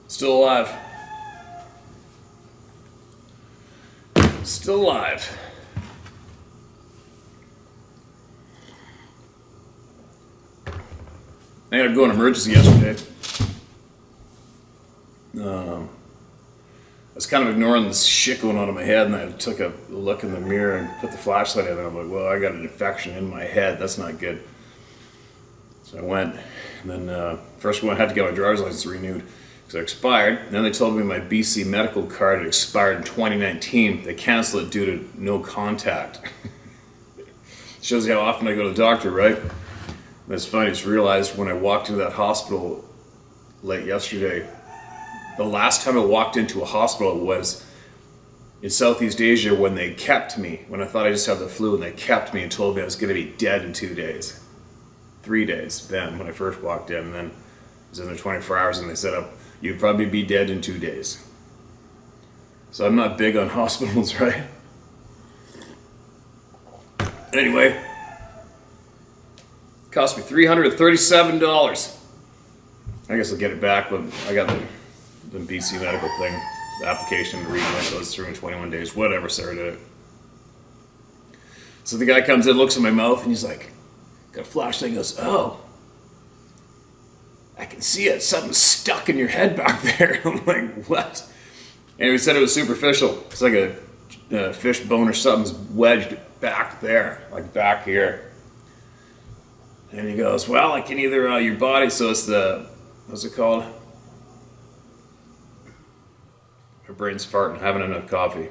Still alive. Still alive. I had to go in emergency yesterday. I was kind of ignoring this shit going on in my head, and I took a look in the mirror and put the flashlight in, and I'm like, well, I got an infection in my head. That's not good. So I went, and then first I had to get my driver's license renewed because it expired. And then they told me my BC medical card had expired in 2019. They canceled it due to no contact. Shows you how often I go to the doctor, right? And it's funny, I just realized when I walked into that hospital late yesterday, the last time I walked into a hospital was in Southeast Asia when they kept me, when I thought I just had the flu, and they kept me and told me I was going to be dead in 2 days. 3 days then when I first walked in, and then I was in there 24 hours and they said, you'd probably be dead in 2 days. So I'm not big on hospitals, right? Anyway, it cost me $337. I guess I'll get it back when I got the BC medical thing, the application to read when it goes through in 21 days, whatever, Sarah did it. So the guy comes in, looks at my mouth, and he's like, got a flashlight, and goes, oh, I can see it, something's stuck in your head back there. I'm like, what? And he said it was superficial. It's like a fish bone or something's wedged back there, like back here. And he goes, well, I can either, your body, so it's the, what's it called? My brain's farting, having enough coffee.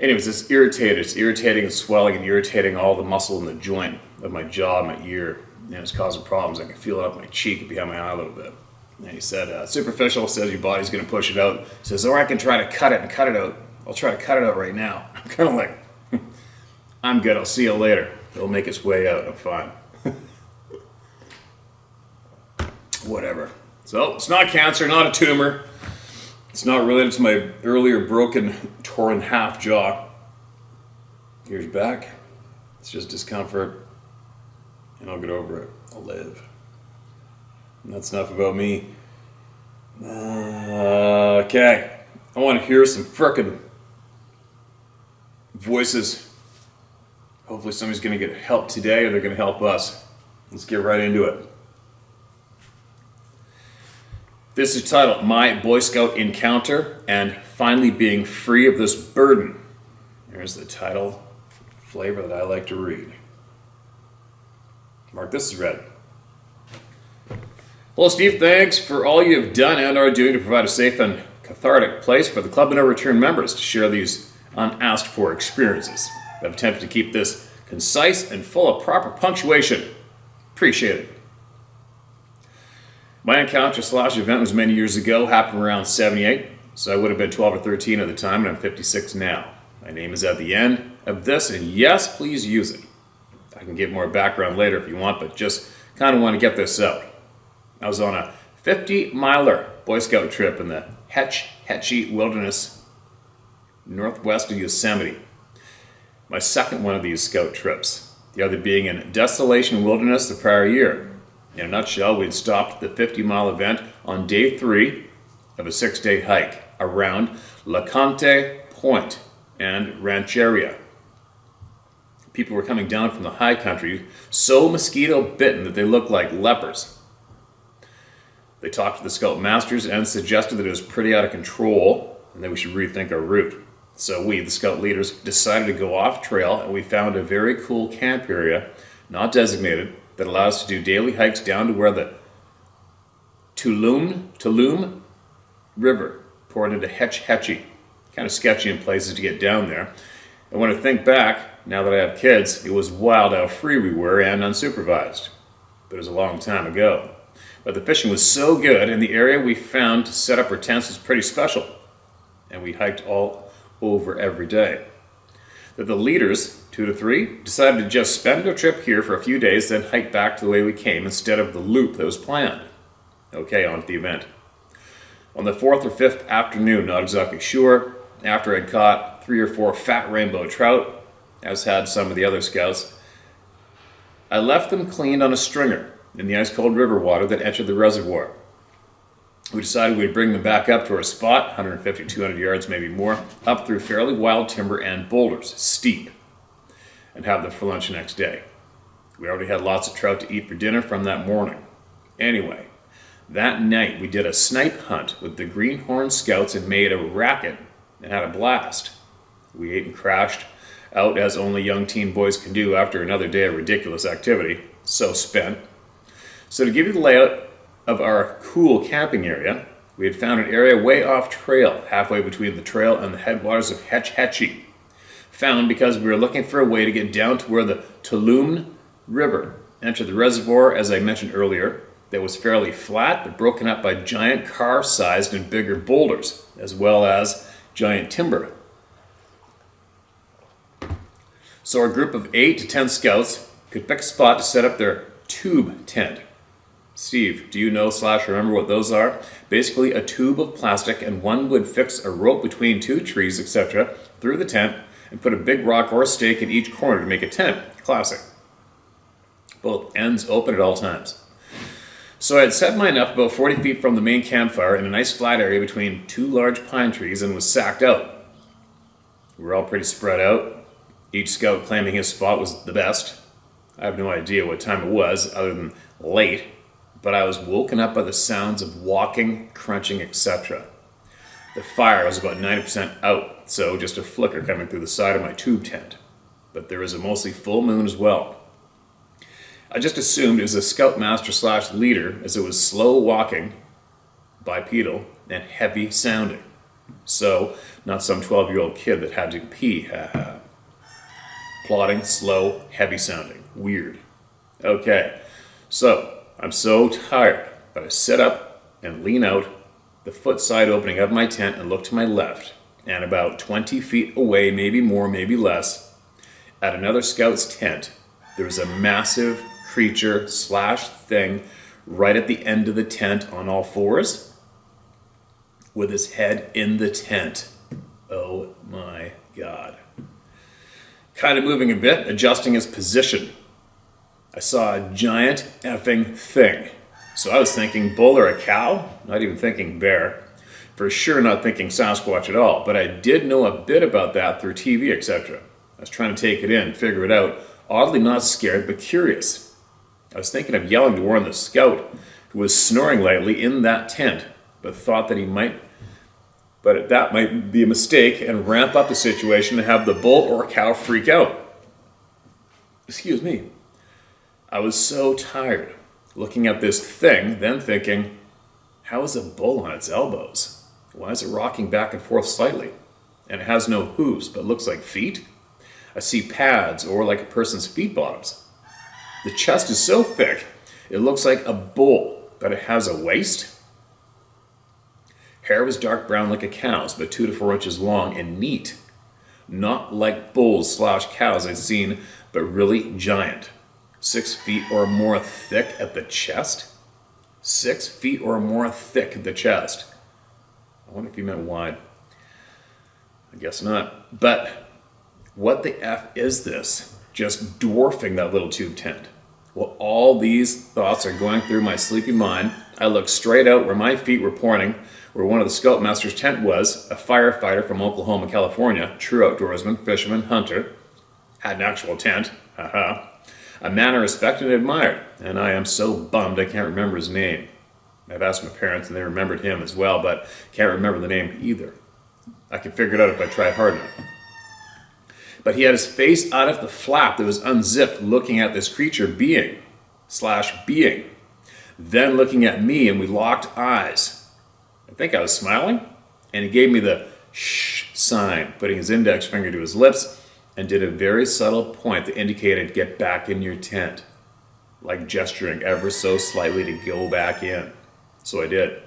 Anyways, it's irritated. It's irritating and swelling and irritating all the muscle in the joint of my jaw and my ear. And it's causing problems. I can feel it up my cheek and behind my eye a little bit. And he said, superficial, says your body's going to push it out. He says, or I can try to cut it and cut it out. I'll try to cut it out right now. I'm kind of like, I'm good. I'll see you later. It'll make its way out. I'm fine. Whatever. So, it's not cancer, not a tumor. It's not related to my earlier broken, torn half jaw. Here's back. It's just discomfort, and I'll get over it. I'll live. That's enough about me. Okay. I want to hear some frickin' voices. Hopefully somebody's going to get help today or they're going to help us. Let's get right into it. This is titled My Boy Scout Encounter and Finally Being Free of This Burden. There's the title flavor that I like to read. Mark, this is read. Hello, Steve. Thanks for all you have done and are doing to provide a safe and cathartic place for the Club of No Return members to share these unasked for experiences. I've attempted to keep this concise and full of proper punctuation. Appreciate it. My encounter / event was many years ago, happened around 78, so I would have been 12 or 13 at the time, and I'm 56 now. My name is at the end of this, and yes, please use it. I can give more background later if you want, but just kind of want to get this out. I was on a 50-miler Boy Scout trip in the Hetch Hetchy Wilderness, northwest of Yosemite. My second one of these scout trips, the other being in Desolation Wilderness the prior year. In a nutshell, we'd stopped the 50-mile event on day 3 of a 6-day hike around LeConte Point and Rancheria. People were coming down from the high country so mosquito-bitten that they looked like lepers. They talked to the scout masters and suggested that it was pretty out of control and that we should rethink our route. So we, the scout leaders, decided to go off trail, and we found a very cool camp area, not designated, that allowed us to do daily hikes down to where the Tuolumne River poured into Hetch Hetchy. Kind of sketchy in places to get down there. And when I think back, now that I have kids, it was wild how free we were and unsupervised. But it was a long time ago. But the fishing was so good, and the area we found to set up our tents was pretty special. And we hiked all over every day. That the leaders, 2 to 3, decided to just spend our trip here for a few days, then hike back the way we came instead of the loop that was planned. Okay, on to the event. On the 4th or 5th afternoon, not exactly sure, after I'd caught 3 or 4 fat rainbow trout, as had some of the other scouts, I left them cleaned on a stringer in the ice-cold river water that entered the reservoir. We decided we'd bring them back up to our spot, 150, 200 yards, maybe more, up through fairly wild timber and boulders, steep, and have them for lunch the next day. We already had lots of trout to eat for dinner from that morning. Anyway, that night we did a snipe hunt with the Greenhorn Scouts and made a racket and had a blast. We ate and crashed out as only young teen boys can do after another day of ridiculous activity, so spent. So to give you the layout of our cool camping area, we had found an area way off trail, halfway between the trail and the headwaters of Hetch Hetchy. Found because we were looking for a way to get down to where the Tuolumne River entered the reservoir, as I mentioned earlier, that was fairly flat but broken up by giant car-sized and bigger boulders, as well as giant timber. So our group of 8 to 10 scouts could pick a spot to set up their tube tent. Steve, do you know / remember what those are? Basically a tube of plastic, and one would fix a rope between 2 trees, etc., through the tent and put a big rock or a stake in each corner to make a tent. Classic. Both ends open at all times. So I had set mine up about 40 feet from the main campfire in a nice flat area between 2 large pine trees and was sacked out. We were all pretty spread out. Each scout claiming his spot was the best. I have no idea what time it was, other than late, but I was woken up by the sounds of walking, crunching, etc. The fire was about 90% out, so just a flicker coming through the side of my tube tent. But there was a mostly full moon as well. I just assumed it was a scoutmaster / leader, as it was slow walking, bipedal, and heavy sounding. So, not some 12-year-old kid that had to pee, haha. Plodding, slow, heavy sounding. Weird. Okay, so I'm so tired, but I sit up and lean out the foot side opening of my tent and look to my left, and about 20 feet away, maybe more, maybe less, at another scout's tent, there's a massive creature / thing right at the end of the tent on all fours with his head in the tent. Oh my God. Kind of moving a bit, adjusting his position. I saw a giant effing thing. So I was thinking bull or a cow, not even thinking bear. For sure not thinking Sasquatch at all, but I did know a bit about that through TV, etc. I was trying to take it in, figure it out, oddly not scared but curious. I was thinking of yelling to warn the scout, who was snoring lightly in that tent, but thought that that might be a mistake and ramp up the situation and have the bull or cow freak out. Excuse me. I was so tired looking at this thing, then thinking, how is a bull on its elbows? Why is it rocking back and forth slightly? And it has no hooves, but looks like feet? I see pads or like a person's feet bottoms. The chest is so thick, it looks like a bull, but it has a waist. Hair was dark brown like a cow's, but 2 to 4 inches long and neat. Not like bulls/cows I've seen, but really giant. 6 feet or more thick at the chest? 6 feet or more thick at the chest. I wonder if you meant wide. I guess not. But what the F is this? Just dwarfing that little tube tent. While all these thoughts are going through my sleepy mind, I look straight out where my feet were pointing, where one of the Scoutmaster's tent was, a firefighter from Oklahoma, California, true outdoorsman, fisherman, hunter, had an actual tent, haha. A man I respected and admired, and I am so bummed I can't remember his name. I've asked my parents and they remembered him as well, but can't remember the name either. I could figure it out if I tried hard enough. But he had his face out of the flap that was unzipped, looking at this creature being, then looking at me, and we locked eyes. I think I was smiling, and he gave me the shh sign, putting his index finger to his lips, and did a very subtle point that indicated get back in your tent, like gesturing ever so slightly to go back in. So I did.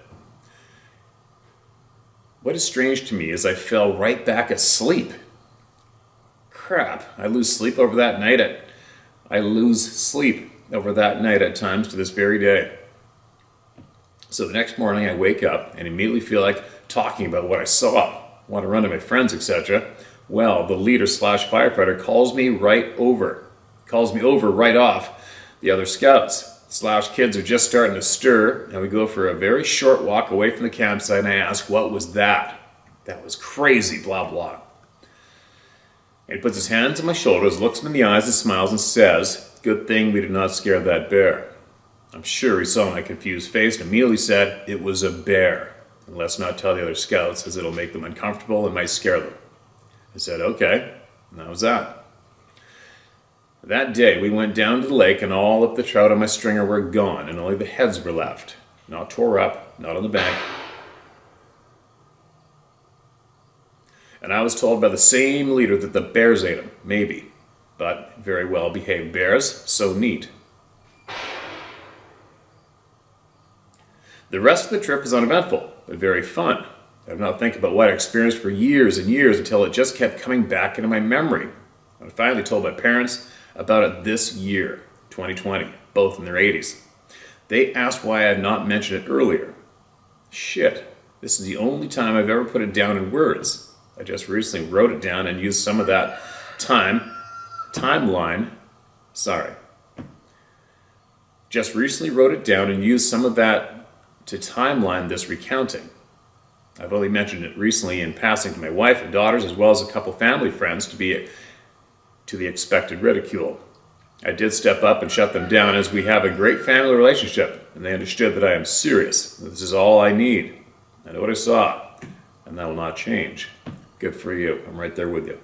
What is strange to me is I fell right back asleep. Crap, I lose sleep over that night at times to this very day. So the next morning I wake up and immediately feel like talking about what I saw, want to run to my friends, etc. Well, the leader/firefighter calls me over right off the other scouts/kids are just starting to stir, and we go for a very short walk away from the campsite, and I ask, what was that? That was crazy, blah, blah. And he puts his hands on my shoulders, looks me in the eyes and smiles and says, good thing we did not scare that bear. I'm sure he saw my confused face and immediately said, it was a bear. And let's not tell the other scouts, as it'll make them uncomfortable and might scare them. I said, okay, and that was that. That day, we went down to the lake, and all of the trout on my stringer were gone, and only the heads were left. Not tore up, not on the bank. And I was told by the same leader that the bears ate them, maybe. But very well behaved bears, so neat. The rest of the trip was uneventful, but very fun. I did not think about what I experienced for years and years until it just kept coming back into my memory. I finally told my parents about it this year, 2020, both in their 80s. They asked why I had not mentioned it earlier. Shit, this is the only time I've ever put it down in words. I just recently wrote it down and used some of that Just recently wrote it down and used some of that to timeline this recounting. I've only mentioned it recently in passing to my wife and daughters, as well as a couple family friends, to the expected ridicule. I did step up and shut them down, as we have a great family relationship, and they understood that I am serious. This is all I need. I know what I saw, and that will not change. Good for you. I'm right there with you.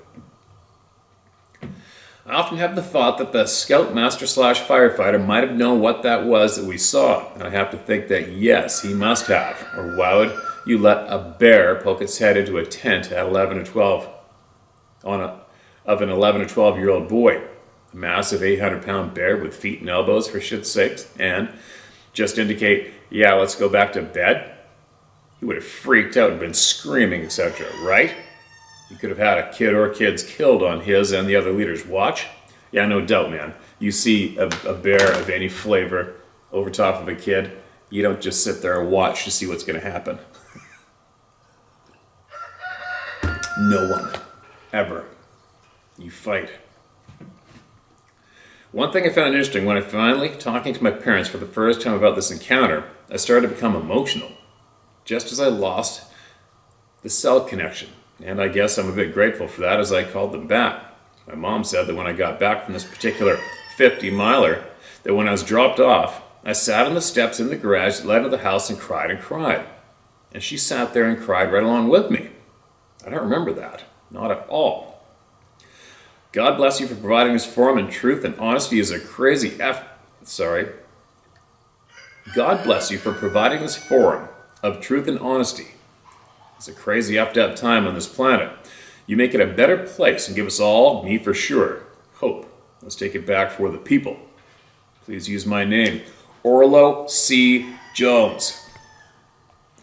I often have the thought that the scoutmaster/firefighter might have known what that was that we saw, and I have to think that yes, he must have. Or why would you let a bear poke its head into a tent at 11 or 12 of an 11 or 12-year-old boy? A massive 800-pound bear with feet and elbows, for shit's sakes, and just indicate, yeah, let's go back to bed? He would have freaked out and been screaming, etc., right? You could have had a kid or kids killed on his and the other leader's watch. Yeah, no doubt, man. You see a bear of any flavor over top of a kid, you don't just sit there and watch to see what's going to happen. No one. Ever. You fight. One thing I found interesting when I finally talking to my parents for the first time about this encounter, I started to become emotional, just as I lost the cell connection. And I guess I'm a bit grateful for that as I called them back. My mom said that when I got back from this particular 50-miler, that when I was dropped off, I sat on the steps in the garage that led to the house and cried and cried. And she sat there and cried right along with me. I don't remember that. Not at all. God bless you for providing this forum, and truth and honesty is a crazy God bless you for providing this forum of truth and honesty. It's a crazy effed up time on this planet. You make it a better place and give us all, me for sure, hope. Let's take it back for the people. Please use my name, Orlo C. Jones.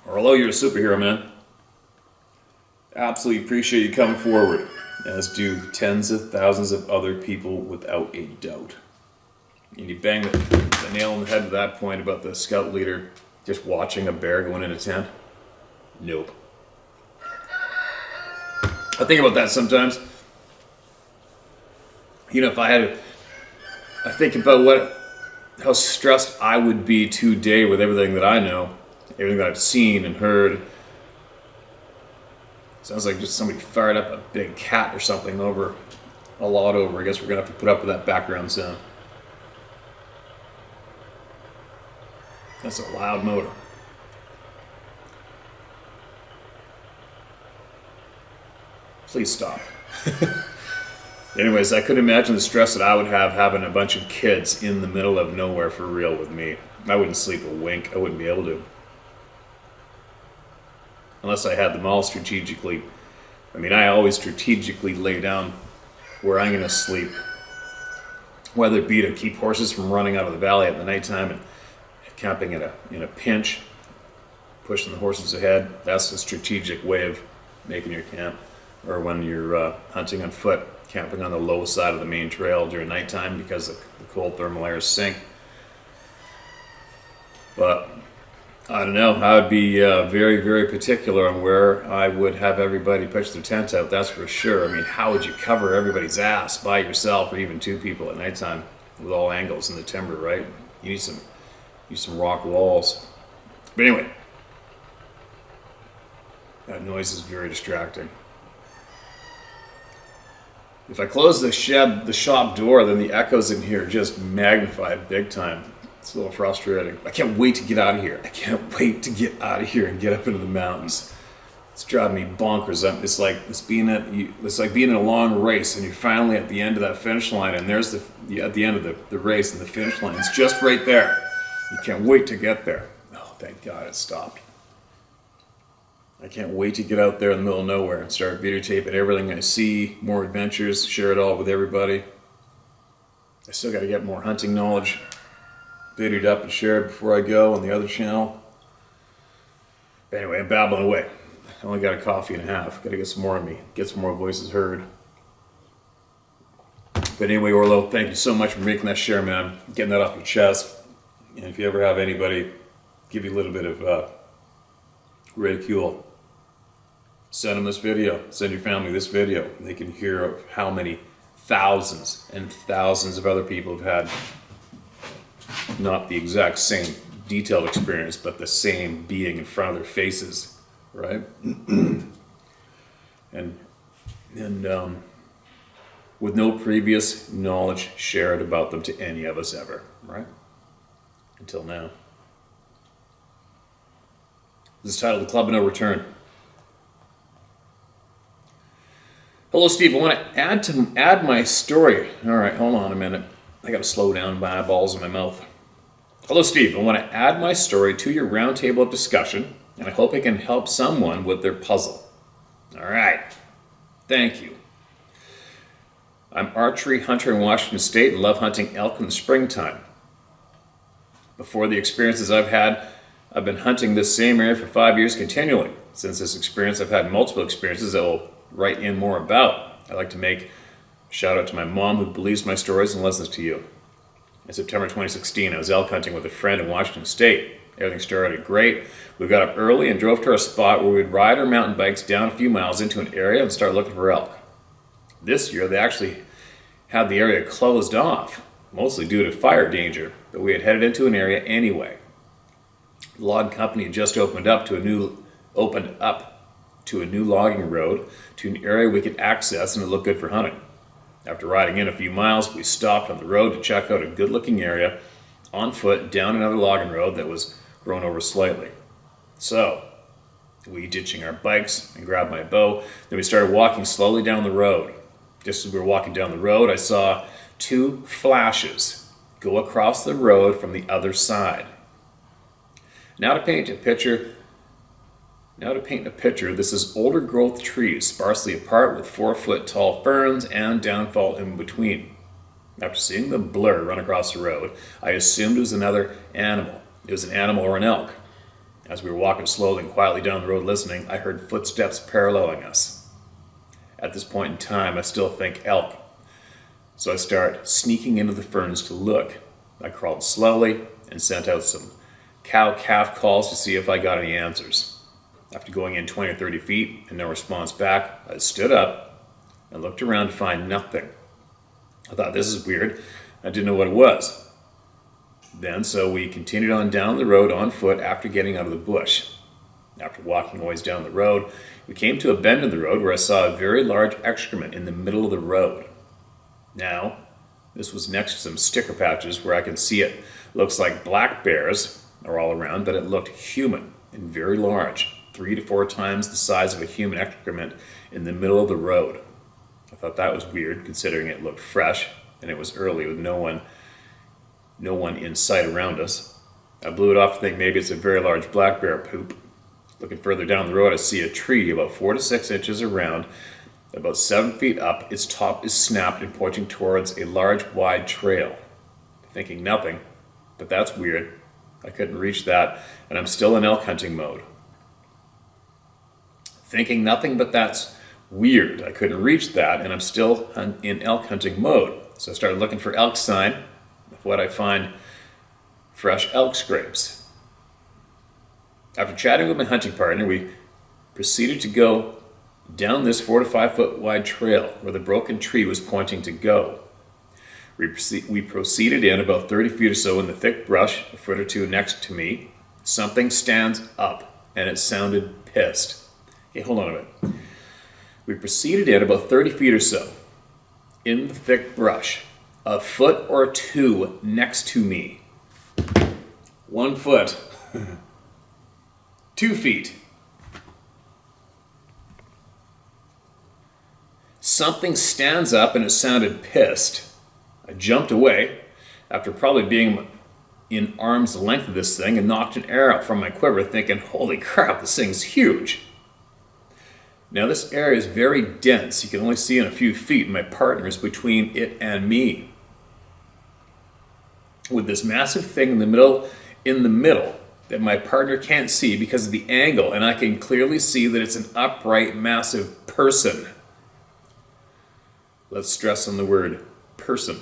Orlo, you're a superhero, man. Absolutely appreciate you coming forward, as do tens of thousands of other people without a doubt. And you bang the nail on the head at that point about the scout leader just watching a bear going in a tent. Nope. I think about that sometimes. You know, I think about how stressed I would be today with everything that I know, everything that I've seen and heard. Sounds like just somebody fired up a big cat or something over. I guess we're gonna have to put up with that background sound. That's a loud motor. Please stop. Anyways, I could imagine the stress that I would have having a bunch of kids in the middle of nowhere for real with me. I wouldn't sleep a wink. I wouldn't be able to. Unless I had them all strategically. I always strategically lay down where I'm going to sleep. Whether it be to keep horses from running out of the valley at the nighttime and camping in a pinch, pushing the horses ahead. That's a strategic way of making your camp. Or when you're hunting on foot, camping on the low side of the main trail during nighttime because the cold thermal airs sink. But I don't know, I would be very, very particular on where I would have everybody pitch their tent out, that's for sure. How would you cover everybody's ass by yourself or even two people at nighttime with all angles in the timber, right? You need some rock walls. But anyway, that noise is very distracting. If I close the shop door, then the echoes in here just magnify big time. It's a little frustrating. I can't wait to get out of here. I can't wait to get out of here and get up into the mountains. It's driving me bonkers. It's like being in a long race and you're finally at the end of that finish line, and there's at the end of the race and the finish line. It's just right there. You can't wait to get there. Oh, thank God it stopped. I can't wait to get out there in the middle of nowhere and start videotaping everything I see, more adventures, share it all with everybody. I still got to get more hunting knowledge videoed up and shared before I go on the other channel. But anyway, I'm babbling away. I only got a coffee and a half. Got to get some more in me, get some more voices heard. But anyway, Orlo, thank you so much for making that share, man. Getting that off your chest. And if you ever have anybody give you a little bit of ridicule, send them this video. Send your family this video. They can hear of how many thousands and thousands of other people have had not the exact same detailed experience, but the same being in front of their faces, right? and with no previous knowledge shared about them to any of us ever, right? Until now. This is titled The Club of No Return. Hello, Steve. I want to add my story. All right, hold on a minute. I got to slow down my eyeballs in my mouth. Hello, Steve. I want to add my story to your roundtable of discussion, and I hope it can help someone with their puzzle. All right. Thank you. I'm archery hunter in Washington State and love hunting elk in the springtime. Before the experiences I've had, I've been hunting this same area for 5 years continually. Since this experience, I've had multiple experiences that will write in more about. I'd like to make a shout out to my mom who believes my stories and listens to you. In September 2016, I was elk hunting with a friend in Washington State. Everything started great. We got up early and drove to our spot where we'd ride our mountain bikes down a few miles into an area and start looking for elk. This year, they actually had the area closed off. mostly due to fire danger, but we had headed into an area anyway. The log company had just opened up to a new logging road to an area we could access, and it looked good for hunting. After riding in a few miles, we stopped on the road to check out a good-looking area on foot down another logging road that was grown over slightly. So, we ditching our bikes and grabbed my bow, then we started walking slowly down the road. Just as we were walking down the road, I saw two flashes go across the road from the other side. Now to paint a picture, this is older growth trees, sparsely apart with 4-foot tall ferns and downfall in between. After seeing the blur run across the road, I assumed it was another animal. It was an animal or an elk. As we were walking slowly and quietly down the road listening, I heard footsteps paralleling us. At this point in time, I still think elk. So I start sneaking into the ferns to look. I crawled slowly and sent out some cow-calf calls to see if I got any answers. After going in 20 or 30 feet and no response back, I stood up and looked around to find nothing. I thought, this is weird. I didn't know what it was. So we continued on down the road on foot after getting out of the bush. After walking a ways down the road, we came to a bend in the road where I saw a very large excrement in the middle of the road. Now, this was next to some sticker patches where I can see it looks like black bears are all around, but it looked human and very large, 3 to 4 times the size of a human excrement in the middle of the road. I thought that was weird, considering it looked fresh and it was early with no one in sight around us. I blew it off to think maybe it's a very large black bear poop. Looking further down the road, I see a tree about 4 to 6 inches around, about 7 feet up. Its top is snapped and pointing towards a large, wide trail. Thinking nothing, but that's weird. I couldn't reach that, and I'm still in elk hunting mode. Thinking nothing, but that's weird. I couldn't reach that, and I'm still in elk hunting mode. So I started looking for elk sign. What I find, fresh elk scrapes. After chatting with my hunting partner, we proceeded to go down this 4 to 5 foot wide trail where the broken tree was pointing to go. We proceeded in about 30 feet or so in the thick brush, a foot or two next to me. Something stands up, and it sounded pissed. Hey, hold on a minute. We proceeded in about 30 feet or so in the thick brush, a foot or 2 next to me. 1 foot. 2 feet. Something stands up and it sounded pissed. I jumped away after probably being in arm's length of this thing and knocked an arrow from my quiver thinking, holy crap, this thing's huge. Now this area is very dense. You can only see in a few feet, and my partner is between it and me. With this massive thing in the middle that my partner can't see because of the angle, and I can clearly see that it's an upright, massive person. Let's stress on the word person.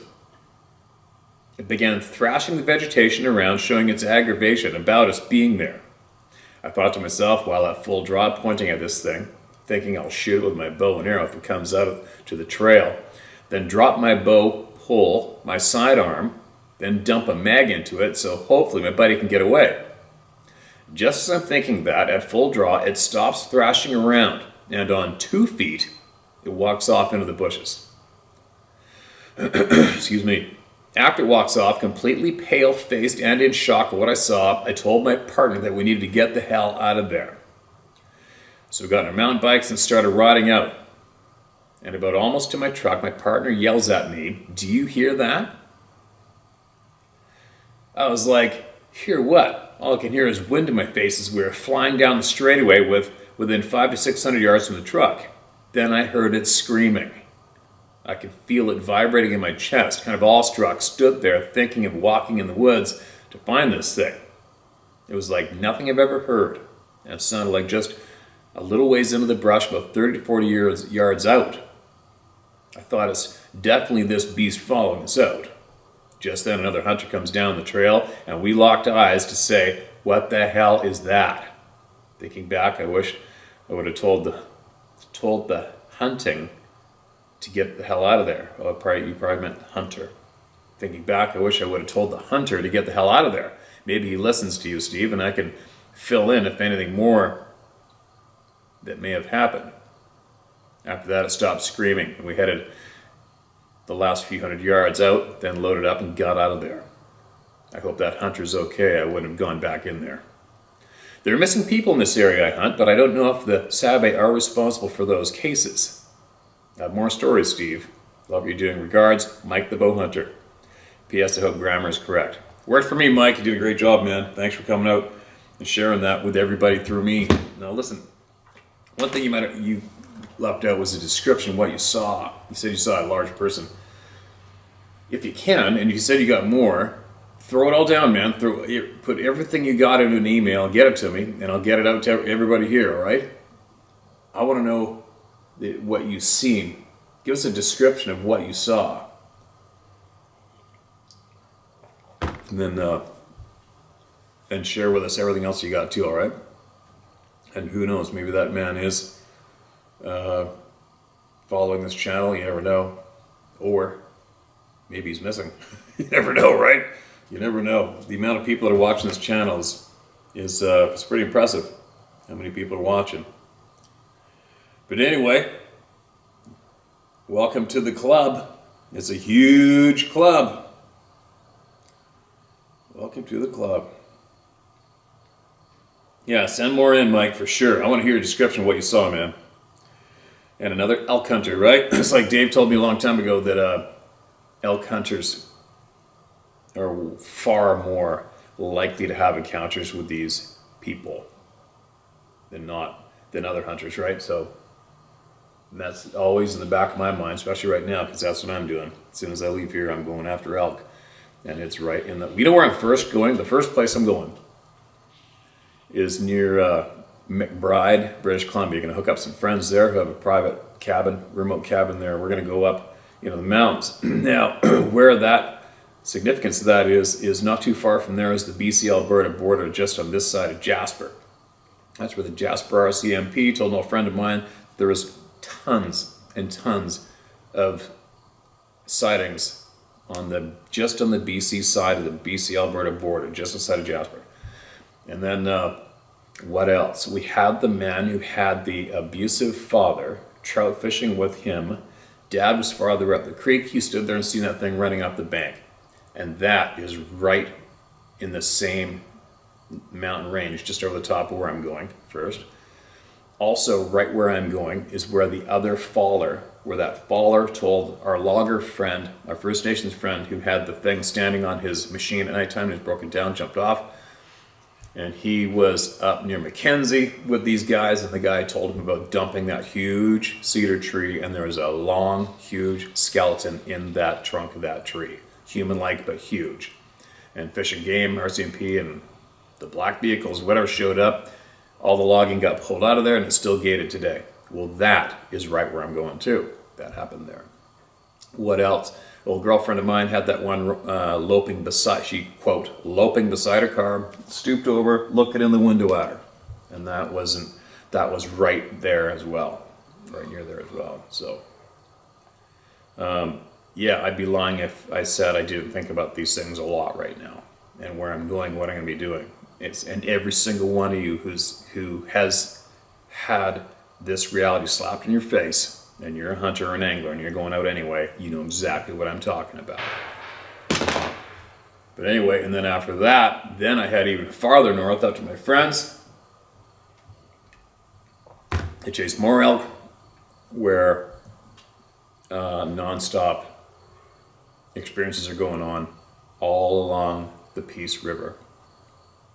It began thrashing the vegetation around, showing its aggravation about us being there. I thought to myself while at full draw pointing at this thing, thinking I'll shoot it with my bow and arrow if it comes out to the trail, then drop my bow, pull my sidearm, then dump a mag into it so hopefully my buddy can get away. Just as I'm thinking that, at full draw, it stops thrashing around, and on 2 feet, it walks off into the bushes. Excuse me. After it walks off, completely pale-faced and in shock of what I saw, I told my partner that we needed to get the hell out of there. So we got on our mountain bikes and started riding out. And about almost to my truck, my partner yells at me, "Do you hear that?" I was like, hear what? All I can hear is wind in my face as we were flying down the straightaway within 500 to 600 yards from the truck. Then I heard it screaming. I could feel it vibrating in my chest, kind of awestruck, stood there thinking of walking in the woods to find this thing. It was like nothing I've ever heard, and it sounded like just a little ways into the brush, about 30 to 40 yards out. I thought it's definitely this beast following us out. Just then another hunter comes down the trail, and we locked eyes to say, "What the hell is that?" Thinking back, I wish I would have told the hunting to get the hell out of there. Oh, you probably meant the hunter. Thinking back, I wish I would have told the hunter to get the hell out of there. Maybe he listens to you, Steve, and I can fill in if anything more that may have happened. After that, it stopped screaming, and we headed the last few hundred yards out, then loaded up and got out of there. I hope that hunter's okay. I wouldn't have gone back in there. There are missing people in this area I hunt, but I don't know if the Sabe are responsible for those cases. I have more stories, Steve. Love what you're doing. Regards, Mike the Bow Hunter. P.S. I hope grammar is correct. Worked for me, Mike. You did a great job, man. Thanks for coming out and sharing that with everybody through me. Now, listen. One thing you left out was a description of what you saw. You said you saw a large person. If you can, and you said you got more, throw it all down, man. Put everything you got into an email, get it to me, and I'll get it out to everybody here, all right? I want to know what you've seen. Give us a description of what you saw. And then and share with us everything else you got too, all right? And who knows, maybe that man is following this channel, you never know. Or maybe he's missing. You never know, right? You never know. The amount of people that are watching this channel is pretty impressive. How many people are watching? But anyway, welcome to the club. It's a huge club. Welcome to the club. Yeah, send more in, Mike, for sure. I want to hear a description of what you saw, man. And another elk hunter, right? It's like Dave told me a long time ago that elk hunters are far more likely to have encounters with these people than other hunters, right? So that's always in the back of my mind, especially right now, because that's what I'm doing. As soon as I leave here, I'm going after elk. And it's right in the... You know where I'm first going? The first place I'm going is near McBride, British Columbia. Going to hook up some friends there who have a private cabin, remote cabin there. We're going to go up, the mountains. Now, where that significance of that is not too far from there is the BC-Alberta border, just on this side of Jasper. That's where the Jasper RCMP told a friend of mine there was tons and tons of sightings just on the BC side of the BC-Alberta border, just outside of Jasper. And then what else? We had the man who had the abusive father trout fishing with him. Dad was farther up the creek. He stood there and seen that thing running up the bank. And that is right in the same mountain range, just over the top of where I'm going first. Also, right where I'm going is where the other faller, where that faller told our logger friend, our First Nations friend, who had the thing standing on his machine at night time, and was broken down, jumped off. And he was up near Mackenzie with these guys, and the guy told him about dumping that huge cedar tree, and there was a long, huge skeleton in that trunk of that tree. Human-like, but huge. And Fish and Game, RCMP, and the black vehicles, whatever showed up, all the logging got pulled out of there, and it's still gated today. Well, that is right where I'm going too. That happened there. What else? Old girlfriend of mine had that one loping beside her car, stooped over, looking in the window at her. And that was right there as well. Right near there as well. So, yeah, I'd be lying if I said I didn't think about these things a lot right now. And where I'm going, what I'm going to be doing. And every single one of you who has had this reality slapped in your face, and you're a hunter or an angler, and you're going out anyway, you know exactly what I'm talking about. But anyway, and then after that, then I head even farther north up to my friends. I chased more elk, where non-stop experiences are going on all along the Peace River,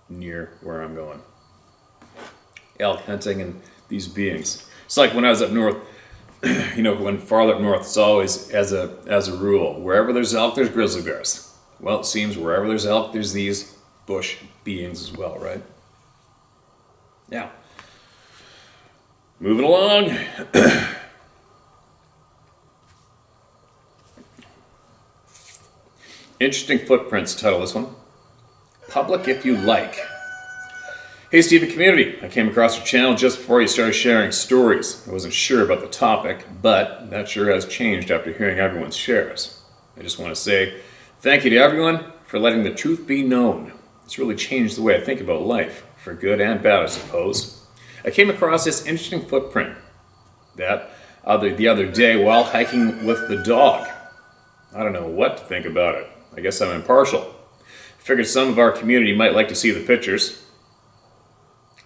near where I'm going. Elk hunting and these beings. It's like when I was up north, when farther up north, it's always, as a rule, wherever there's elk, there's grizzly bears. Well, it seems wherever there's elk, there's these bush beings as well, right? Now, moving along. Interesting footprints, title this one. Public if you like. Hey Stephen community, I came across your channel just before you started sharing stories. I wasn't sure about the topic, but that sure has changed after hearing everyone's shares. I just want to say Thank you to everyone for letting the truth be known. It's really changed the way I think about life, for good and bad, I suppose. I came across this interesting footprint the other day while hiking with the dog. I don't know what to think about it. I guess I'm impartial. Figured some of our community might like to see the pictures.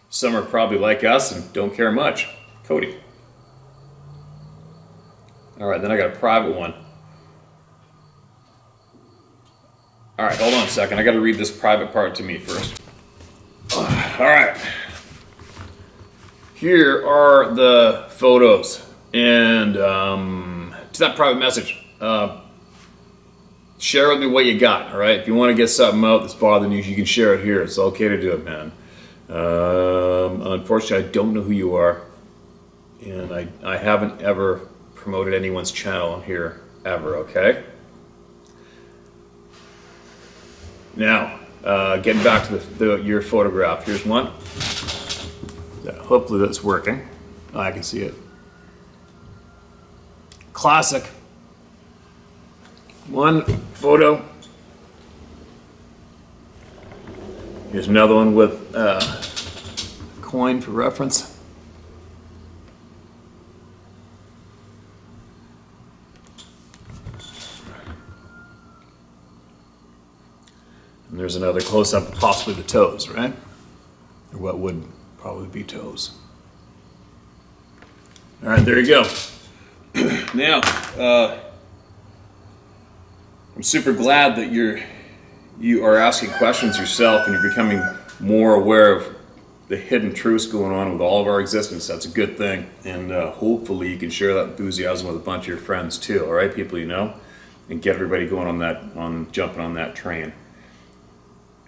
Some are probably like us and don't care much. Cody. Alright, then I got a private one. Alright, hold on a second. I got to read this private part to me first. Alright. Here are the photos. And to that private message, share with me what you got, alright? If you want to get something out that's bothering you, you can share it here. It's okay to do it, man. Unfortunately, I don't know who you are. And I haven't ever promoted anyone's channel on here, ever, okay? Now, getting back to your photograph. Here's one. Yeah, hopefully that's working. Oh, I can see it. Classic. One photo. Here's another one with coin for reference. And there's another close-up, possibly the toes, right? Or what would probably be toes. All right, there you go. Now, I'm super glad that you are asking questions yourself and you're becoming more aware of the hidden truths going on with all of our existence. That's a good thing. And hopefully you can share that enthusiasm with a bunch of your friends too, all right, people you know? And get everybody going on jumping on that train.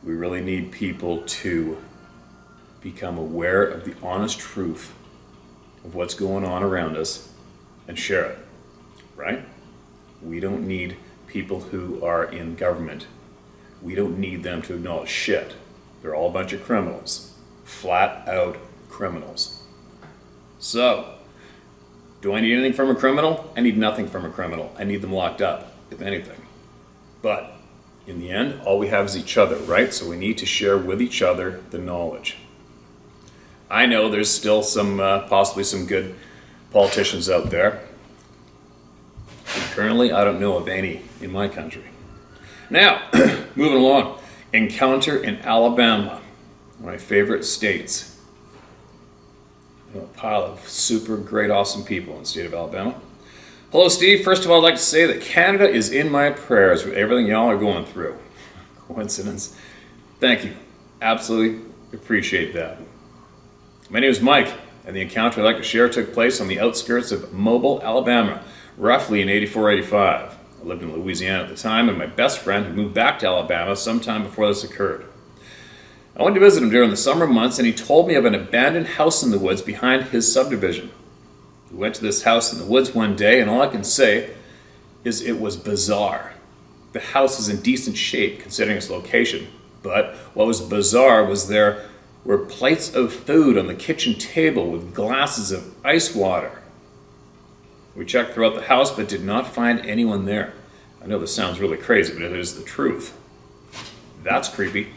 We really need people to become aware of the honest truth of what's going on around us and share it, right? We don't need people who are in government. We don't need them to acknowledge shit. They're all a bunch of criminals. Flat out criminals. So, do I need anything from a criminal? I need nothing from a criminal. I need them locked up, if anything. But in the end, all we have is each other, right? So we need to share with each other the knowledge. I know there's still possibly some good politicians out there. And currently, I don't know of any in my country. Now, moving along. Encounter in Alabama, one of my favorite states. A pile of super great, awesome people in the state of Alabama. Hello, Steve. First of all, I'd like to say that Canada is in my prayers with everything y'all are going through. Coincidence. Thank you. Absolutely appreciate that. My name is Mike, and the encounter I'd like to share took place on the outskirts of Mobile, Alabama, roughly in 84-85. I lived in Louisiana at the time, and my best friend had moved back to Alabama sometime before this occurred. I went to visit him during the summer months, and he told me of an abandoned house in the woods behind his subdivision. We went to this house in the woods one day, and all I can say is it was bizarre. The house is in decent shape considering its location, but what was bizarre was there were plates of food on the kitchen table with glasses of ice water. We checked throughout the house but did not find anyone there. I know this sounds really crazy, but it is the truth. That's creepy.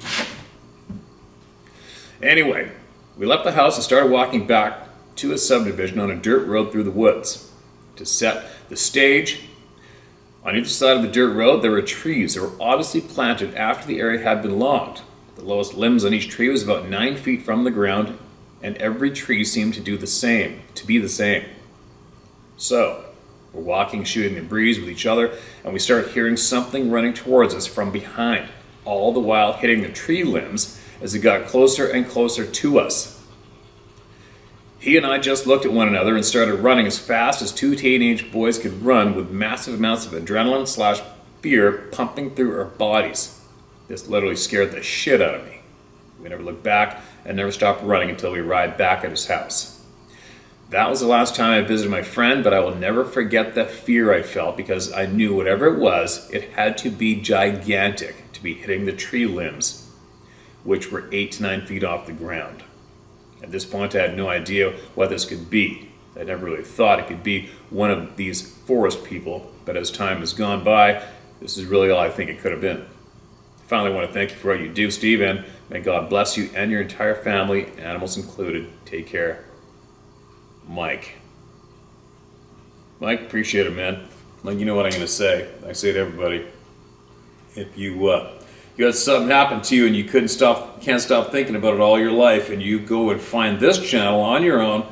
Anyway, we left the house and started walking back to a subdivision on a dirt road through the woods. To set the stage, on either side of the dirt road there were trees that were obviously planted after the area had been logged. The lowest limbs on each tree was about 9 feet from the ground, and every tree seemed to be the same. So, we're walking, shooting the breeze with each other, and we start hearing something running towards us from behind, all the while hitting the tree limbs as it got closer and closer to us. He and I just looked at one another and started running as fast as two teenage boys could run with massive amounts of adrenaline/fear pumping through our bodies. This literally scared the shit out of me. We never looked back and never stopped running until we arrived back at his house. That was the last time I visited my friend, but I will never forget the fear I felt because I knew whatever it was, it had to be gigantic to be hitting the tree limbs, which were 8 to 9 feet off the ground. At this point, I had no idea what this could be. I never really thought it could be one of these forest people, but as time has gone by, This is really all I think it could have been. Finally, I want to thank you for what you do, Steve, and may God bless you and your entire family, animals included. Take care. Mike. Mike, appreciate it, man. Like, you know what I'm going to say. I say to everybody, if you had something happen to you and you can't stop thinking about it all your life, and you go and find this channel on your own,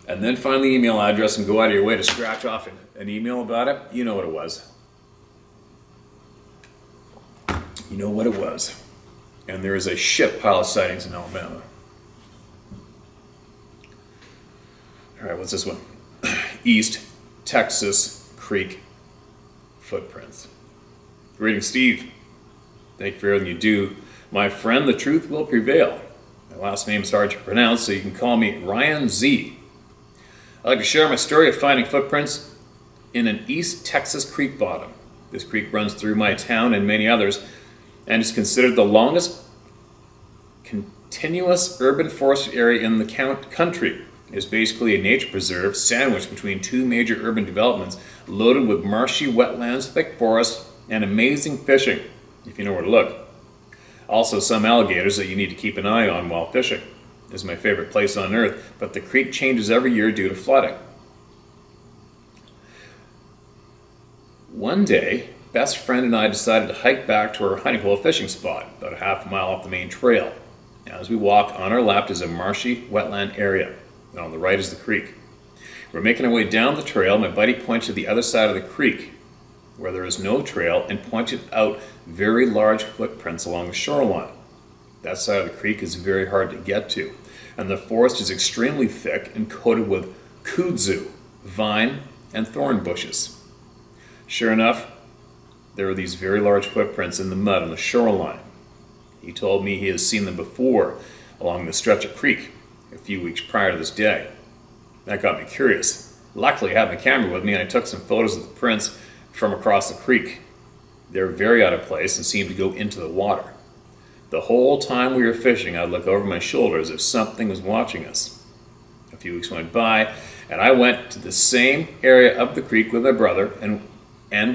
and then find the email address and go out of your way to scratch off an email about it, you know what it was. You know what it was. And there is a shit pile of sightings in Alabama. All right, what's this one? East Texas Creek footprints. Greetings, Steve. Thank you for everything you do. My friend, the truth will prevail. My last name is hard to pronounce, so you can call me Ryan Z. I'd like to share my story of finding footprints in an East Texas creek bottom. This creek runs through my town and many others, and is considered the longest continuous urban forested area in the country. It is basically a nature preserve sandwiched between two major urban developments, loaded with marshy wetlands, thick forests, and amazing fishing, if you know where to look. Also some alligators that you need to keep an eye on while fishing. This is my favorite place on earth, but the creek changes every year due to flooding. One day, best friend and I decided to hike back to our honey hole fishing spot, about a half a mile off the main trail. As we walk, on our left is a marshy wetland area, and on the right is the creek. We're making our way down the trail. My buddy pointed to the other side of the creek, where there is no trail, and pointed out very large footprints along the shoreline. That side of the creek is very hard to get to, and the forest is extremely thick and coated with kudzu, vine, and thorn bushes. Sure enough, there were these very large footprints in the mud on the shoreline. He told me he has seen them before along the stretch of creek a few weeks prior to this day. That got me curious. Luckily, I had my camera with me, and I took some photos of the prints from across the creek. They were very out of place and seemed to go into the water. The whole time we were fishing, I'd look over my shoulder as if something was watching us. A few weeks went by, and I went to the same area of the creek with my brother, and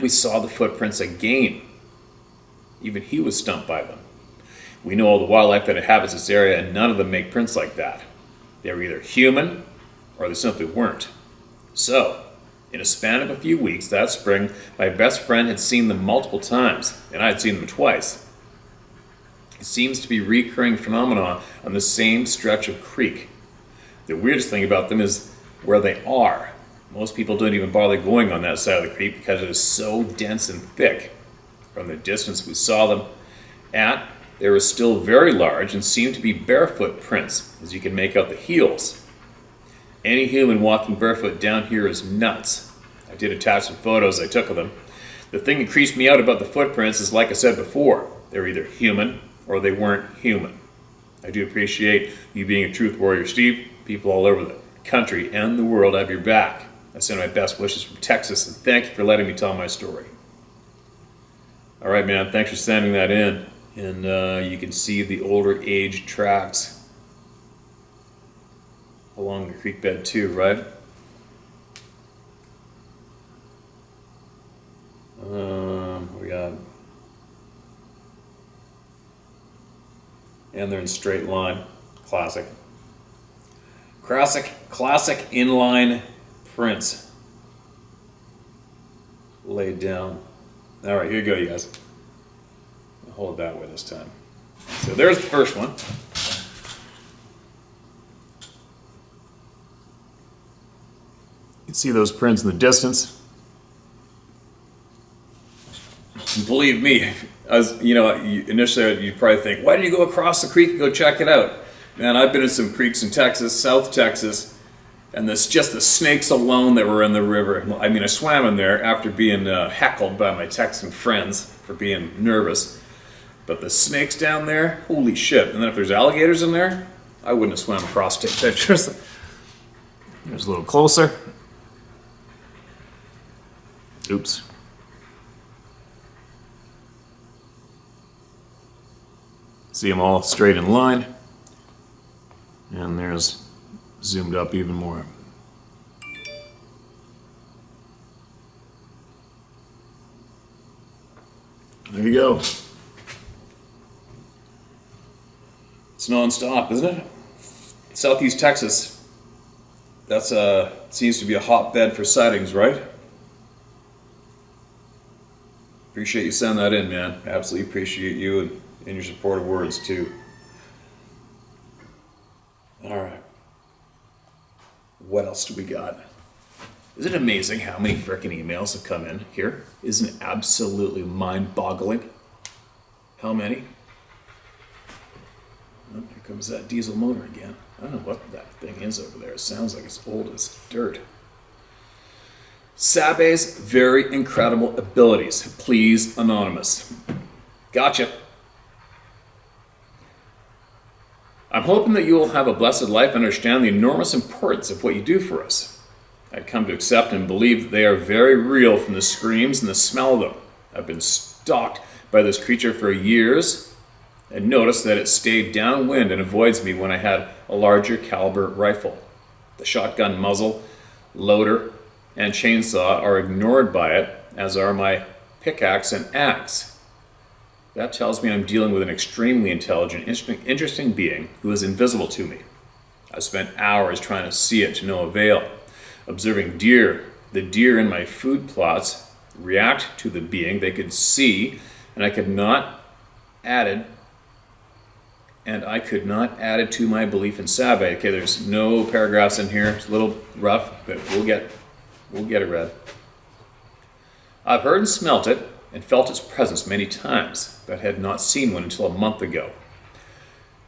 we saw the footprints again. Even he was stumped by them. We know all the wildlife that inhabits this area, and none of them make prints like that. They were either human, or they simply weren't. So, in a span of a few weeks that spring, my best friend had seen them multiple times, and I had seen them twice. It seems to be a recurring phenomenon on the same stretch of creek. The weirdest thing about them is where they are. Most people don't even bother going on that side of the creek because it is so dense and thick. From the distance we saw them at, they were still very large and seemed to be barefoot prints, as you can make out the heels. Any human walking barefoot down here is nuts. I did attach some photos I took of them. The thing that creeps me out about the footprints is, like I said before, they're either human or they weren't human. I do appreciate you being a truth warrior, Steve. People all over the country and the world have your back. I send my best wishes from Texas, and thank you for letting me tell my story. All right, man, thanks for sending that in. And you can see the older age tracks along the creek bed too, right? We got, and they're in straight line. Classic inline prints laid down. All right, here you go, you guys. I'll hold it that way this time. So there's the first one. You can see those prints in the distance. And believe me, initially you'd probably think, why did you go across the creek and go check it out? Man, I've been in some creeks in Texas, South Texas, and it's just the snakes alone that were in the river. I mean, I swam in there after being heckled by my Texan friends for being nervous. But the snakes down there, holy shit. And then if there's alligators in there, I wouldn't have swam across to take pictures. There's a little closer. Oops. See them all straight in line. And there's zoomed up even more. There you go. It's non-stop, isn't it? Southeast Texas. That's seems to be a hotbed for sightings, right? Appreciate you sending that in, man. Absolutely appreciate you and your supportive words too. All right. What else do we got? Isn't it amazing how many frickin' emails have come in here? Isn't it absolutely mind-boggling? How many? Oh, here comes that diesel motor again. I don't know what that thing is over there. It sounds like it's old as dirt. Sabe's very incredible abilities. Please, Anonymous. Gotcha. I'm hoping that you will have a blessed life and understand the enormous importance of what you do for us. I've come to accept and believe that they are very real from the screams and the smell of them. I've been stalked by this creature for years and noticed that it stayed downwind and avoids me when I had a larger caliber rifle. The shotgun muzzle, loader, and chainsaw are ignored by it, as are my pickaxe and axe. That tells me I'm dealing with an extremely intelligent, interesting being who is invisible to me. I've spent hours trying to see it to no avail. Observing deer, the deer in my food plots react to the being they could see, and I could not add it to my belief in Sabe. Okay, there's no paragraphs in here. It's a little rough, but we'll get it read. I've heard and smelt it and felt its presence many times, but had not seen one until a month ago.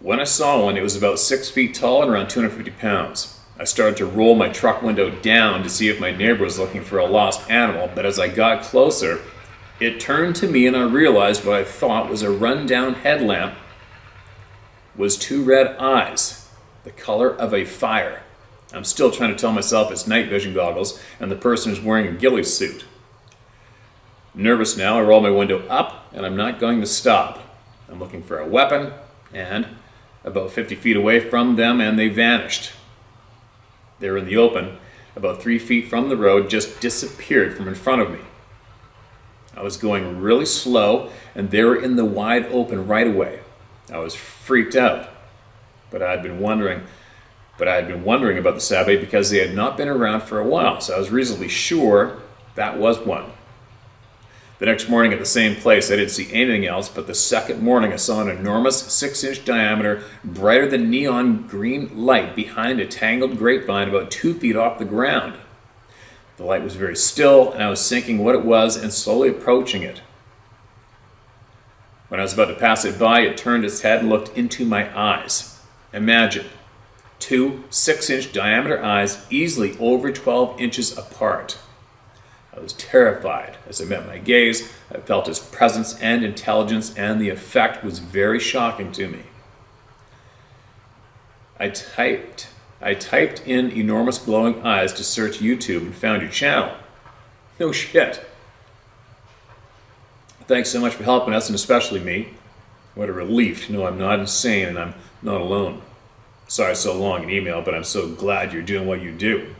When I saw one, it was about 6 feet tall and around 250 pounds. I started to roll my truck window down to see if my neighbor was looking for a lost animal, but as I got closer, it turned to me and I realized what I thought was a rundown headlamp was 2 red eyes, the color of a fire. I'm still trying to tell myself it's night vision goggles and the person is wearing a ghillie suit. Nervous now, I roll my window up and I'm not going to stop. I'm looking for a weapon and about 50 feet away from them and they vanished. They were in the open, about 3 feet from the road, just disappeared from in front of me. I was going really slow, and they were in the wide open right away. I was freaked out, but I had been wondering about the Sabe because they had not been around for a while, so I was reasonably sure that was one. The next morning at the same place, I didn't see anything else, but the second morning I saw an enormous 6-inch diameter, brighter than neon green light behind a tangled grapevine about 2 feet off the ground. The light was very still, and I was thinking what it was and slowly approaching it. When I was about to pass it by, it turned its head and looked into my eyes. Imagine 2 6-inch diameter eyes easily over 12 inches apart. I was terrified as I met my gaze. I felt its presence and intelligence, and the effect was very shocking to me. I typed in enormous glowing eyes to search YouTube and found your channel. No shit. Thanks so much for helping us, and especially me. What a relief to know I'm not insane and I'm not alone. Sorry so long an email, but I'm so glad you're doing what you do.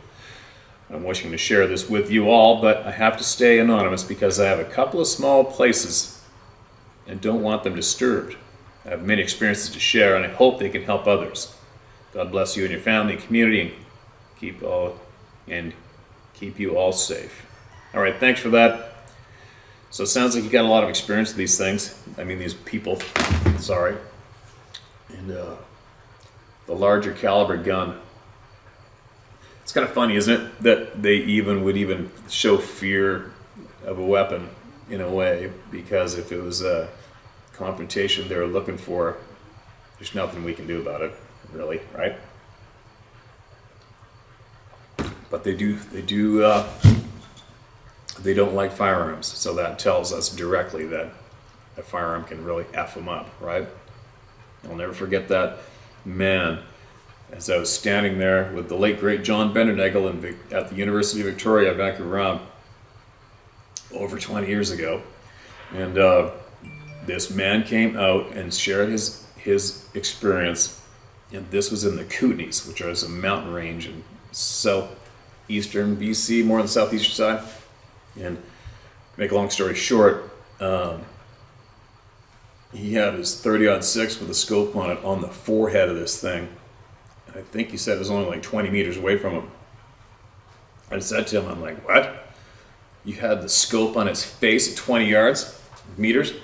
I'm wishing to share this with you all, but I have to stay anonymous because I have a couple of small places and don't want them disturbed. I have many experiences to share, and I hope they can help others. God bless you and your family and community, and keep you all safe. All right, thanks for that. So it sounds like you got a lot of experience with these things. I mean, these people. Sorry. And the larger caliber gun. It's kind of funny, isn't it, that they would show fear of a weapon in a way, because if it was a confrontation they were looking for, there's nothing we can do about it, really, right? But they don't like firearms, so that tells us directly that a firearm can really F them up, right? I'll never forget that. Man, as I was standing there with the late great John Benedegel at the University of Victoria, Vancouver, over 20 years ago, and this man came out and shared his experience, and this was in the Kootenays, which is a mountain range in southeastern BC, more on the southeastern side. And make a long story short, he had his 30-06 with a scope on it on the forehead of this thing. And I think he said it was only like 20 meters away from him. I said to him, I'm like, what? You had the scope on its face at 20 meters?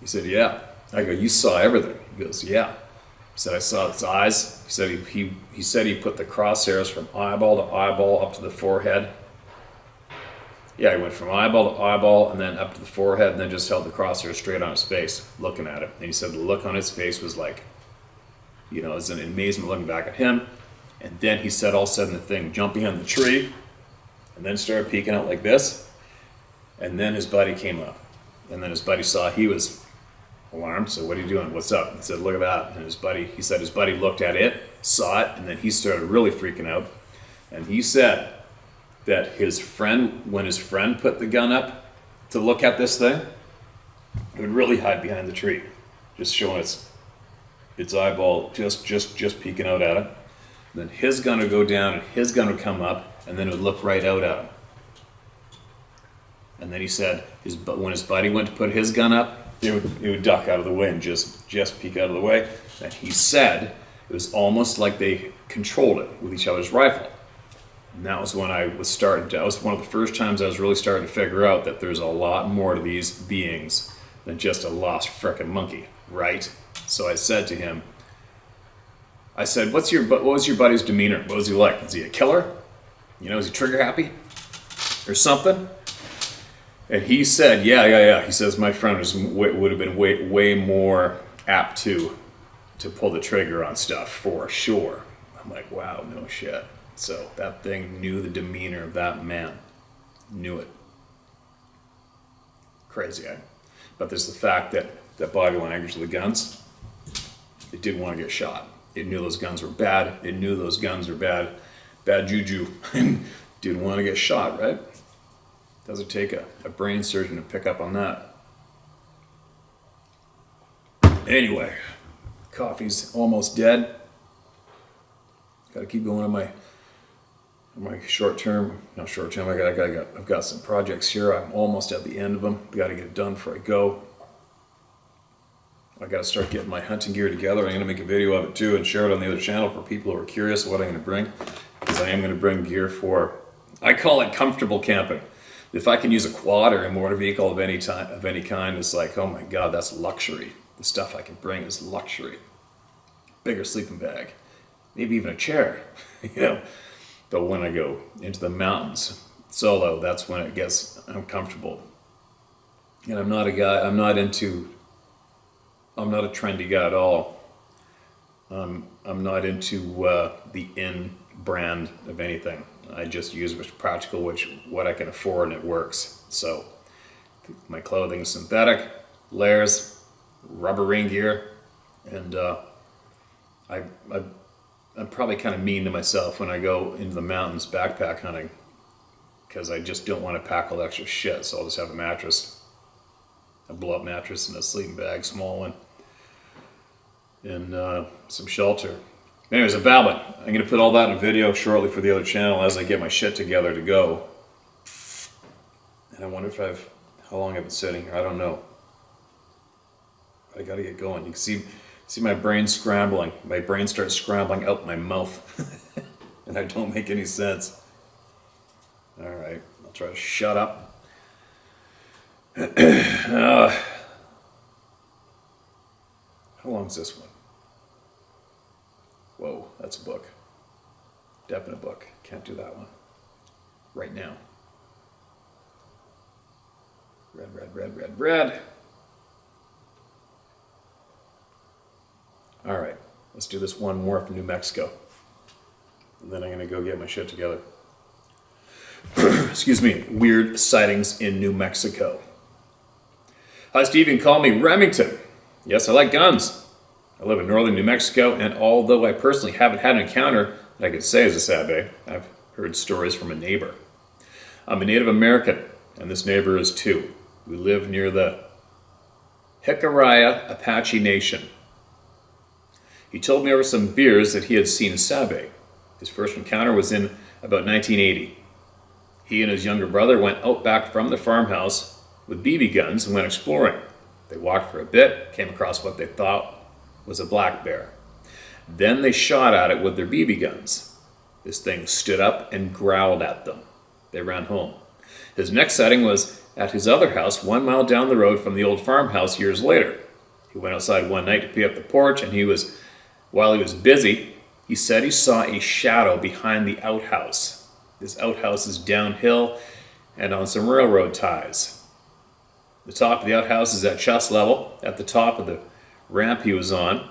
He said, yeah. I go, you saw everything. He goes, yeah. He said, I saw its eyes. He said he said he put the crosshairs from eyeball to eyeball up to the forehead. Yeah, he went from eyeball to eyeball and then up to the forehead and then just held the crosshairs straight on his face, looking at it. And he said the look on his face was like, you know, it was an amazement looking back at him. And then he said all of a sudden the thing jumped behind the tree and then started peeking out like this. And then his buddy came up. And then his buddy saw he was alarmed. So what are you doing? What's up? He said, look at that. And he said his buddy looked at it, saw it, and then he started really freaking out. And he said that his friend, when his friend put the gun up to look at this thing, it would really hide behind the tree, just showing its eyeball just peeking out at him. Then his gun would go down and his gun would come up and then it would look right out at him. And then he said when his buddy went to put his gun up, it would duck out of the way and just peek out of the way. And he said it was almost like they controlled it with each other's rifle. And that was when that was one of the first times I was really starting to figure out that there's a lot more to these beings than just a lost frickin' monkey, right? So I said to him, what was your buddy's demeanor? What was he like? Is he a killer? You know, is he trigger happy? Or something? And he said, yeah. He says my friend would have been way more apt to pull the trigger on stuff for sure. I'm like, wow, no shit. So that thing knew the demeanor of that man. Knew it. Crazy, eh? But there's the fact that body language of the guns, it didn't want to get shot. It knew those guns were bad. It knew those guns were bad juju. And didn't want to get shot, right? Doesn't take a brain surgeon to pick up on that. Anyway, coffee's almost dead. Got to keep going on my short term. Not short term. I've got some projects here. I'm almost at the end of them. Got to get it done before I go. I got to start getting my hunting gear together. I'm going to make a video of it too and share it on the other channel for people who are curious what I'm going to bring. Because I am going to bring gear for, I call it comfortable camping. If I can use a quad or a motor vehicle of any kind, it's like, oh my God, that's luxury. The stuff I can bring is luxury. Bigger sleeping bag, maybe even a chair, you know. But when I go into the mountains solo, that's when it gets uncomfortable. And I'm not a trendy guy at all. I'm not into the in brand of anything. I just use what's practical, what I can afford, and it works. So my clothing is synthetic, layers, rubber rain gear, and I'm probably kind of mean to myself when I go into the mountains backpack hunting because I just don't want to pack all the extra shit. So I'll just have a mattress, a blow-up mattress, and a sleeping bag, small one, and some shelter. Anyways, I'm babbling. I'm going to put all that in a video shortly for the other channel as I get my shit together to go. And I wonder how long I've been sitting here. I don't know. But I got to get going. You can see my brain scrambling. My brain starts scrambling out my mouth. And I don't make any sense. All right, I'll try to shut up. How long is this one? Whoa, that's a book. Definite book. Can't do that one. Right now. Red. All right, let's do this one more from New Mexico. And then I'm going to go get my shit together. Excuse me. Weird sightings in New Mexico. Hi, Steve. You can call me Remington. Yes, I like guns. I live in northern New Mexico, and although I personally haven't had an encounter that I could say is a Sabe, I've heard stories from a neighbor. I'm a Native American, and this neighbor is too. We live near the Jicarilla Apache Nation. He told me over some beers that he had seen a Sabe. His first encounter was in about 1980. He and his younger brother went out back from the farmhouse with BB guns and went exploring. They walked for a bit, came across what they thought was a black bear. Then they shot at it with their BB guns. This thing stood up and growled at them. They ran home. His next sighting was at his other house 1 mile down the road from the old farmhouse years later. He went outside one night to pee up the porch, and while he was busy, he said he saw a shadow behind the outhouse. This outhouse is downhill and on some railroad ties. The top of the outhouse is at chest level, at the top of the ramp he was on.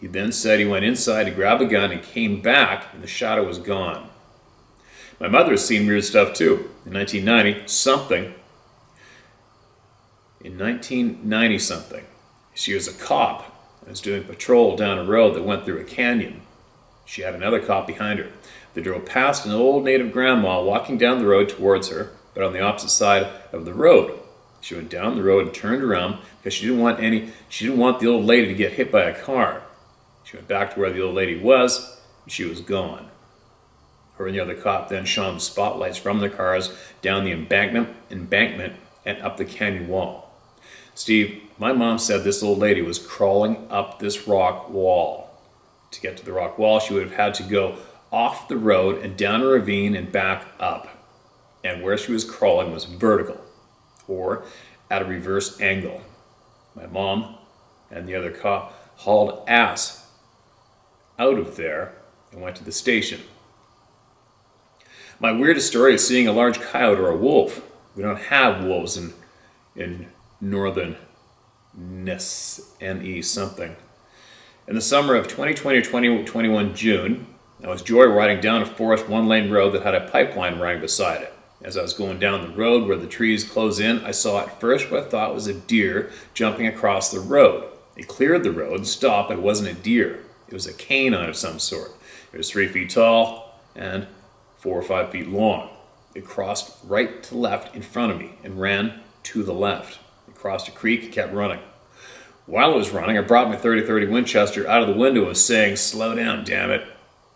He then said he went inside to grab a gun and came back, and the shadow was gone. My mother has seen weird stuff too. In 1990 something, she was a cop and was doing patrol down a road that went through a canyon. She had another cop behind her. They drove past an old native grandma walking down the road towards her, but on the opposite side of the road. She went down the road and turned around because she didn't want the old lady to get hit by a car. She went back to where the old lady was, and she was gone. Her and the other cop then shone the spotlights from their cars down the embankment, and up the canyon wall. Steve, my mom said this old lady was crawling up this rock wall. To get to the rock wall, she would have had to go off the road and down a ravine and back up. And where she was crawling was vertical, or at a reverse angle. My mom and the other cop hauled ass out of there and went to the station. My weirdest story is seeing a large coyote or a wolf. We don't have wolves in northern NE something. In the summer of 2020 or 2021 June, I was joyriding down a forest one-lane road that had a pipeline running beside it. As I was going down the road where the trees close in, I saw at first what I thought was a deer jumping across the road. It cleared the road and stopped, but it wasn't a deer. It was a canine of some sort. It was 3 feet tall and 4 or 5 feet long. It crossed right to left in front of me and ran to the left. It crossed a creek and kept running. While it was running, I brought my 30-30 Winchester out of the window and was saying, "Slow down, damn it."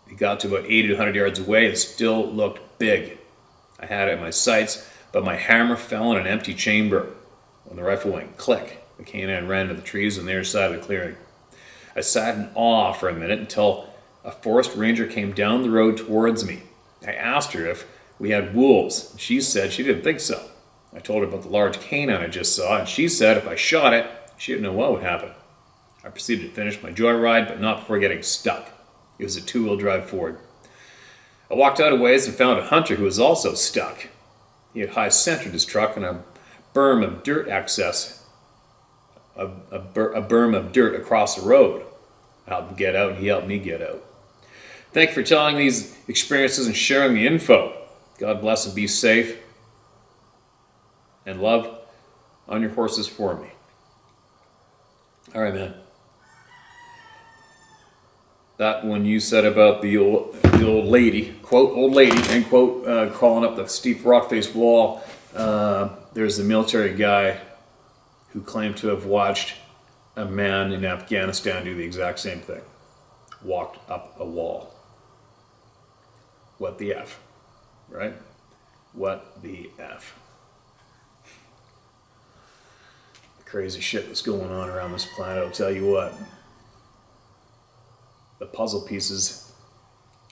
It got to about 80 to 100 yards away and still looked big. I had it in my sights, but my hammer fell in an empty chamber. When the rifle went click, the canine ran to the trees on the other side of the clearing. I sat in awe for a minute until a forest ranger came down the road towards me. I asked her if we had wolves. She said she didn't think so. I told her about the large canine I just saw, and she said if I shot it, she didn't know what would happen. I proceeded to finish my joyride, but not before getting stuck. It was a 2-wheel drive Ford. I walked out a ways and found a hunter who was also stuck. He had high-centered his truck on a berm of dirt berm of dirt across the road. I helped him get out, and he helped me get out. Thank you for telling these experiences and sharing the info. God bless and be safe. And love on your horses for me. All right, man. That one you said about the old lady, quote, old lady, end quote, crawling up the steep rock-faced wall. There's a military guy who claimed to have watched a man in Afghanistan do the exact same thing. Walked up a wall. What the F, right? What the F. Crazy shit that's going on around this planet, I'll tell you what. The puzzle pieces.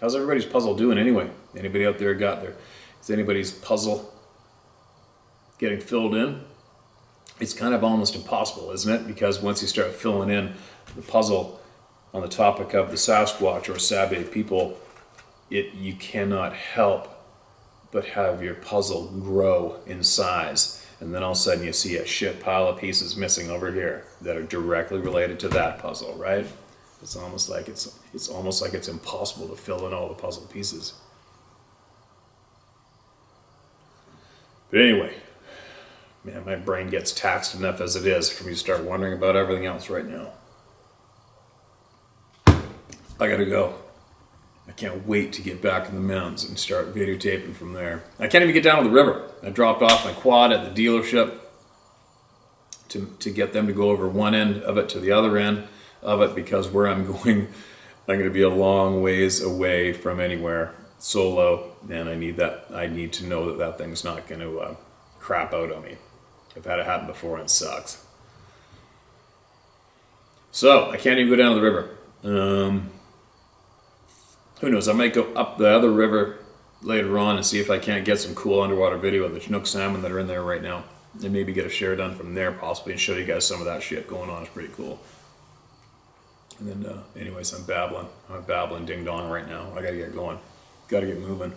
How's everybody's puzzle doing anyway? Anybody out there is anybody's puzzle getting filled in? It's kind of almost impossible, isn't it? Because once you start filling in the puzzle on the topic of the Sasquatch or Sabe people, you cannot help but have your puzzle grow in size. And then all of a sudden you see a shit pile of pieces missing over here that are directly related to that puzzle, right? It's almost like it's impossible to fill in all the puzzle pieces. But anyway, man, my brain gets taxed enough as it is for me to start wondering about everything else right now. I gotta go. I can't wait to get back in the mountains and start videotaping from there. I can't even get down to the river. I dropped off my quad at the dealership to get them to go over one end of it to the other end of it, because where I'm going, I'm going to be a long ways away from anywhere, solo, and I need to know that thing's not going to crap out on me. I've had it happen before and it sucks. So I can't even go down to the river. Who knows? I might go up the other river later on and see if I can't get some cool underwater video of the Chinook salmon that are in there right now. And maybe get a share done from there possibly and show you guys some of that shit going on. It's pretty cool. And then, anyways, I'm babbling ding dong right now. I gotta get going. Gotta get moving.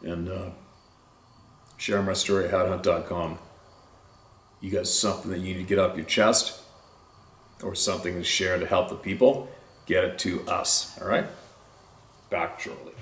And share my story at howtohunt.com. You got something that you need to get up your chest or something to share to help the people, get it to us. All right? Back shortly.